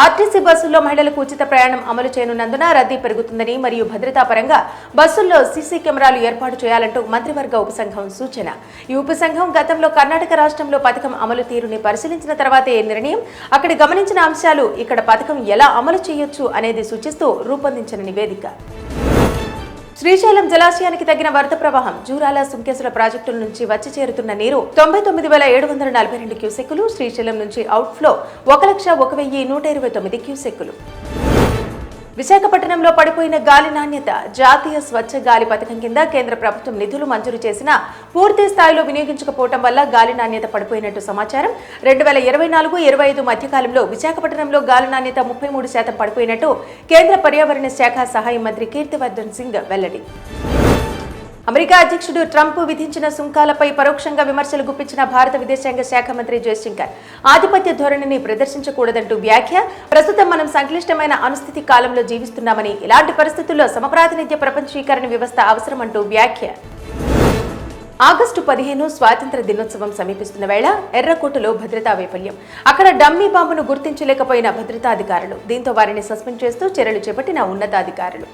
RTC బస్సుల్లో మహిళలకు ఉచిత ప్రయాణం అమలు చేయనున్నందున రద్దీ పెరుగుతుందని మరియు భద్రతా పరంగా బస్సుల్లో సీసీ కెమెరాలు ఏర్పాటు చేయాలంటూ మంత్రివర్గ ఉపసంఘం సూచన. ఈ ఉపసంఘం గతంలో కర్ణాటక రాష్ట్రంలో పథకం అమలు తీరుని పరిశీలించిన తర్వాతే నిర్ణయం. అక్కడ గమనించిన అంశాలు ఇక్కడ పథకం ఎలా అమలు చేయొచ్చు అనేది సూచిస్తూ రూపొందించిన నివేదిక. శ్రీశైలం జలాశయానికి తగిన వరద ప్రవాహం. జూరాల సుంకేశ్వర ప్రాజెక్టుల నుంచి వచ్చి చేరుతున్న నీరు 99,742 క్యూసెక్కులు. శ్రీశైలం నుంచి అవుట్ఫ్లో 1,01,129 క్యూసెక్కులు. విశాఖపట్నంలో పడిపోయిన గాలి నాణ్యత. జాతీయ స్వచ్ఛ గాలి పథకం కింద కేంద్ర ప్రభుత్వం నిధులు మంజూరు చేసినా పూర్తి స్థాయిలో వినియోగించకపోవడం వల్ల గాలి నాణ్యత పడిపోయినట్టు సమాచారం. 2024-25 మధ్యకాలంలో విశాఖపట్నంలో గాలి నాణ్యత 33% పడిపోయినట్టు కేంద్ర పర్యావరణ శాఖ సహాయ మంత్రి కీర్తివర్ధన్ సింగ్ వెల్లడి. అమెరికా అధ్యక్షుడు ట్రంప్ విధించిన సుంకాలపై పరోక్షంగా విమర్శలు గుప్పించిన భారత విదేశాంగ శాఖ మంత్రి జయశంకర్ ఆధిపత్య ధోరణిని ప్రదర్శించకూడదంటూ వ్యాఖ్య. ప్రస్తుతం మనం సంక్లిష్టమైన అనుస్థితి కాలంలో జీవిస్తున్నామని, ఇలాంటి పరిస్థితుల్లో సమప్రాతినిధ్య ప్రపంచీకరణ వ్యవస్థ అవసరమంటూ వ్యాఖ్య. ఆగస్టు 15 స్వాతంత్ర దినోత్సవం సమీపిస్తున్న వేళ ఎర్రకోటలో భద్రతా వైఫల్యం. అక్కడ డమ్మీ బాంబును గుర్తించలేకపోయిన భద్రతాధికారులు. దీంతో వారిని సస్పెండ్ చేస్తూ చర్యలు చేపట్టిన ఉన్నతాధికారులు.